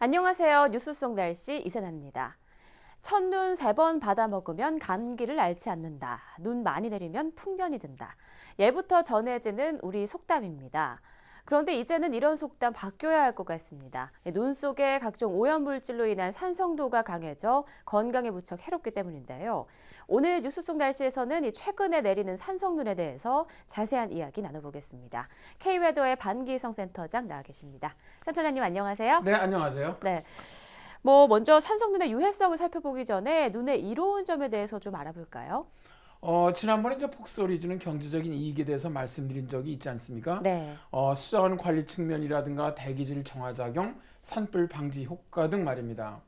안녕하세요. 뉴스 속 날씨 이세나입니다. 첫눈 3번 받아 먹으면 감기를 앓지 않는다. 눈 많이 내리면 풍년이 든다. 예부터 전해지는 우리 속담입니다. 그런데 이제는 이런 속담 바뀌어야 할 것 같습니다. 눈 속에 각종 오염물질로 인한 산성도가 강해져 건강에 무척 해롭기 때문인데요. 오늘 뉴스 속 날씨에서는 이 최근에 내리는 산성눈에 대해서 자세한 이야기 나눠보겠습니다. K웨더의 반기성 센터장 나와 계십니다. 센터장님 안녕하세요. 네, 안녕하세요. 네. 먼저 산성눈의 유해성을 살펴보기 전에 눈의 이로운 점에 대해서 좀 알아볼까요? 지난번에 이제 폭스오리지는 경제적인 이익에 대해서 말씀드린 적이 있지 않습니까? 네. 수자원 관리 측면이라든가 대기질 정화작용, 산불 방지 효과 등 말입니다.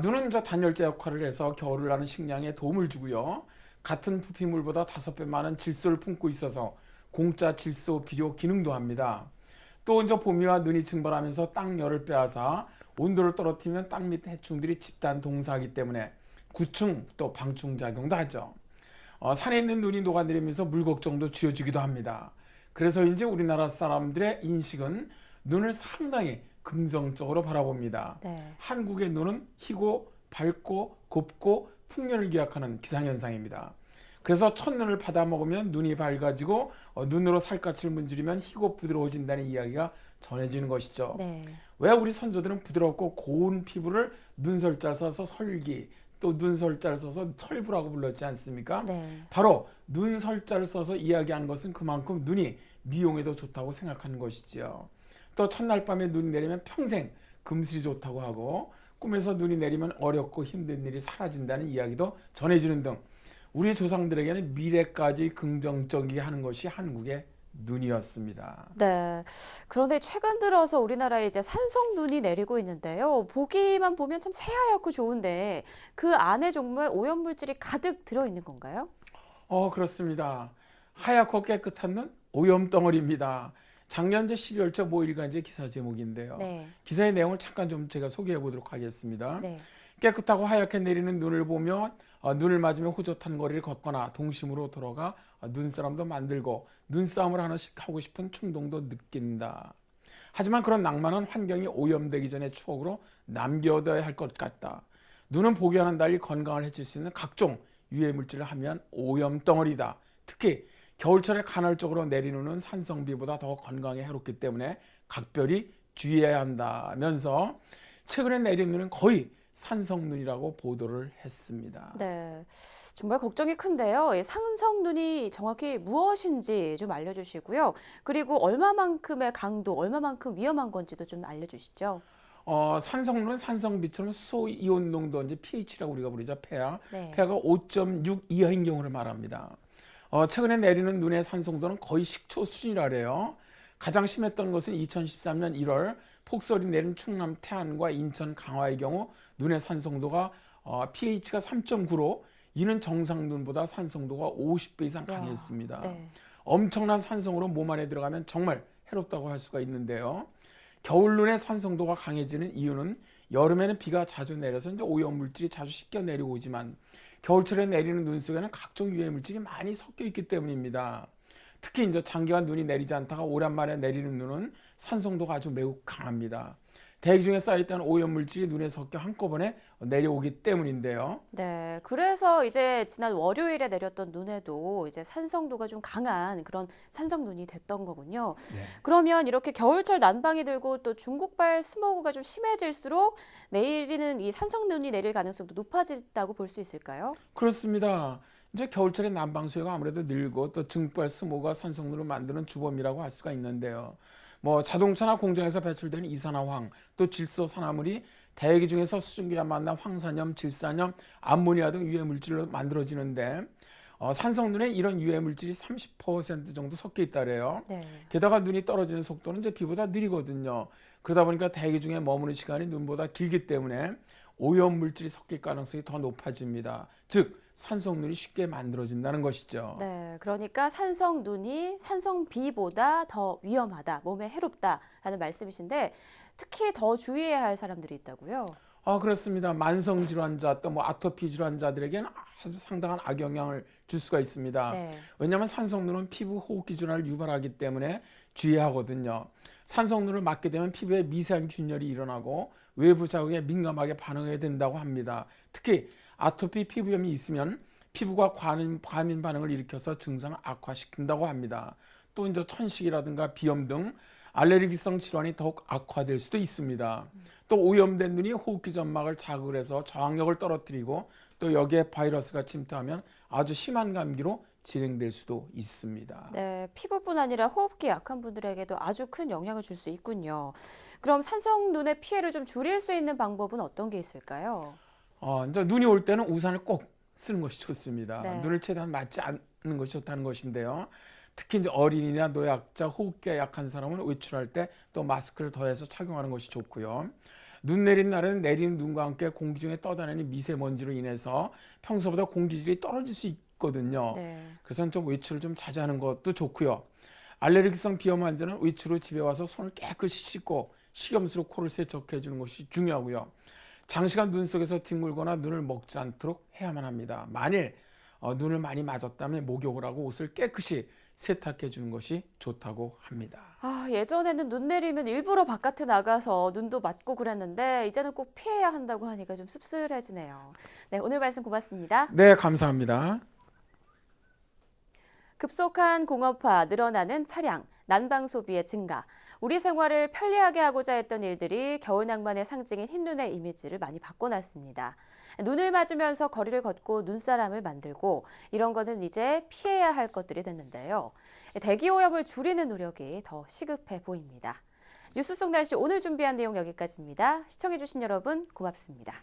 눈은 저 단열재 역할을 해서 겨울을 나는 식량에 도움을 주고요. 같은 부피물보다 5배 많은 질소를 품고 있어서 공짜 질소 비료 기능도 합니다. 또 이제 봄이와 눈이 증발하면서 땅 열을 빼앗아 온도를 떨어뜨리면 땅 밑 해충들이 집단 동사하기 때문에 구충 또 방충 작용도 하죠. 산에 있는 눈이 녹아내리면서 물 걱정도 쥐어주기도 합니다. 그래서인지 우리나라 사람들의 인식은 눈을 상당히 긍정적으로 바라봅니다. 네. 한국의 눈은 희고 밝고 곱고 풍년을 기약하는 기상현상입니다. 그래서 첫눈을 받아 먹으면 눈이 밝아지고 눈으로 살갗을 문지르면 희고 부드러워진다는 이야기가 전해지는 것이죠. 네. 왜 우리 선조들은 부드럽고 고운 피부를 눈설자 써서 설기, 또 눈설자를 써서 설부라고 불렀지 않습니까? 네. 바로 눈설자를 써서 이야기하는 것은 그만큼 눈이 미용에도 좋다고 생각하는 것이지요. 또 첫날 밤에 눈이 내리면 평생 금슬이 좋다고 하고 꿈에서 눈이 내리면 어렵고 힘든 일이 사라진다는 이야기도 전해지는 등 우리 조상들에게는 미래까지 긍정적이게 하는 것이 한국의 눈이었습니다. 네. 그런데 최근 들어서 우리나라에 이제 산성눈이 내리고 있는데요. 보기만 보면 참 새하얗고 좋은데 그 안에 정말 오염물질이 가득 들어있는 건가요? 그렇습니다. 하얗고 깨끗한 눈 오염덩어리입니다. 작년 12월 초 5일간 기사 제목인데요. 네. 기사의 내용을 잠깐 좀 제가 소개해 보도록 하겠습니다. 네. 깨끗하고 하얗게 내리는 눈을 보면 눈을 맞으며 호젓한 거리를 걷거나 동심으로 돌아가 눈사람도 만들고 눈싸움을 하나씩 하고 싶은 충동도 느낀다. 하지만 그런 낭만은 환경이 오염되기 전의 추억으로 남겨둬야 할 것 같다. 눈은 보기와는 달리 건강을 해칠 수 있는 각종 유해물질을 함유한 오염덩어리다. 특히 겨울철에 간헐적으로 내리는 눈은 산성비보다 더 건강에 해롭기 때문에 각별히 주의해야 한다면서 최근에 내린 눈은 거의 산성눈이라고 보도를 했습니다. 네. 정말 걱정이 큰데요. 이 산성눈이 정확히 무엇인지 좀 알려주시고요. 그리고 얼마만큼의 강도, 얼마만큼 위험한 건지도 좀 알려주시죠. 산성눈은 산성비처럼 수소 이온 농도 이제 pH라고 우리가 부르죠. 폐하. 네. 폐하가 5.6 이하인 경우를 말합니다. 최근에 내리는 눈의 산성도는 거의 식초 수준이라 그래요. 가장 심했던 것은 2013년 1월 폭설이 내린 충남 태안과 인천 강화의 경우 눈의 산성도가 pH가 3.9로 이는 정상 눈보다 산성도가 50배 이상 강했습니다. 네. 엄청난 산성으로 몸 안에 들어가면 정말 해롭다고 할 수가 있는데요. 겨울 눈의 산성도가 강해지는 이유는 여름에는 비가 자주 내려서 이제 오염물질이 자주 씻겨 내려오지만 겨울철에 내리는 눈 속에는 각종 유해물질이 많이 섞여 있기 때문입니다. 특히 이제 장기간 눈이 내리지 않다가 오랜만에 내리는 눈은 산성도가 아주 매우 강합니다. 대기 중에 쌓여있던 오염물질이 눈에 섞여 한꺼번에 내려오기 때문인데요. 네, 그래서 이제 지난 월요일에 내렸던 눈에도 이제 산성도가 좀 강한 그런 산성눈이 됐던 거군요. 네. 그러면 이렇게 겨울철 난방이 들고 또 중국발 스모그가 좀 심해질수록 내리는 이 산성눈이 내릴 가능성도 높아진다고 볼 수 있을까요? 그렇습니다. 이제 겨울철에 난방 수요가 아무래도 늘고 또 증발 스모그가 산성눈을 만드는 주범이라고 할 수가 있는데요. 자동차나 공장에서 배출되는 이산화황 또 질소산화물이 대기 중에서 수증기와 만나 황산염, 질산염, 암모니아 등 유해물질로 만들어지는데 산성눈에 이런 유해물질이 30% 정도 섞여 있다래요. 네. 게다가 눈이 떨어지는 속도는 이제 비보다 느리거든요. 그러다 보니까 대기 중에 머무는 시간이 눈보다 길기 때문에 오염물질이 섞일 가능성이 더 높아집니다. 즉 산성눈이 쉽게 만들어진다는 것이죠. 네, 그러니까 산성눈이 산성비보다 더 위험하다, 몸에 해롭다라는 말씀이신데 특히 더 주의해야 할 사람들이 있다고요? 그렇습니다. 만성 질환자 또 뭐 아토피 질환자들에게는 아주 상당한 악영향을 줄 수가 있습니다. 네. 왜냐하면 산성눈은 피부 호흡기 질환을 유발하기 때문에 주의해야 하거든요. 산성눈을 맞게 되면 피부에 미세한 균열이 일어나고 외부 자극에 민감하게 반응하게 된다고 합니다. 특히 아토피 피부염이 있으면 피부가 과민 반응을 일으켜서 증상을 악화시킨다고 합니다. 또 이제 천식이라든가 비염 등 알레르기성 질환이 더욱 악화될 수도 있습니다. 또 오염된 눈이 호흡기 점막을 자극을 해서 저항력을 떨어뜨리고 또 여기에 바이러스가 침투하면 아주 심한 감기로 진행될 수도 있습니다. 네, 피부뿐 아니라 호흡기 약한 분들에게도 아주 큰 영향을 줄 수 있군요. 그럼 산성눈의 피해를 좀 줄일 수 있는 방법은 어떤 게 있을까요? 이제 눈이 올 때는 우산을 꼭 쓰는 것이 좋습니다. 네. 눈을 최대한 맞지 않는 것이 좋다는 것인데요. 특히 이제 어린이나 노약자, 호흡기가 약한 사람은 외출할 때 또 마스크를 더해서 착용하는 것이 좋고요. 눈 내린 날에는 내리는 눈과 함께 공기 중에 떠다니는 미세먼지로 인해서 평소보다 공기질이 떨어질 수 있거든요. 네. 그래서 좀 외출을 좀 자주 하는 것도 좋고요. 알레르기성 비염 환자는 외출 후 집에 와서 손을 깨끗이 씻고 식염수로 코를 세척해 주는 것이 중요하고요. 장시간 눈 속에서 뒹굴거나 눈을 먹지 않도록 해야만 합니다. 만일 눈을 많이 맞았다면 목욕을 하고 옷을 깨끗이 세탁해 주는 것이 좋다고 합니다. 예전에는 눈 내리면 일부러 바깥에 나가서 눈도 맞고 그랬는데 이제는 꼭 피해야 한다고 하니까 좀 씁쓸해지네요. 네, 오늘 말씀 고맙습니다. 네, 감사합니다. 급속한 공업화, 늘어나는 차량, 난방 소비의 증가, 우리 생활을 편리하게 하고자 했던 일들이 겨울 낭만의 상징인 흰눈의 이미지를 많이 바꿔놨습니다. 눈을 맞으면서 거리를 걷고 눈사람을 만들고 이런 거는 이제 피해야 할 것들이 됐는데요. 대기 오염을 줄이는 노력이 더 시급해 보입니다. 뉴스 속 날씨 오늘 준비한 내용 여기까지입니다. 시청해주신 여러분 고맙습니다.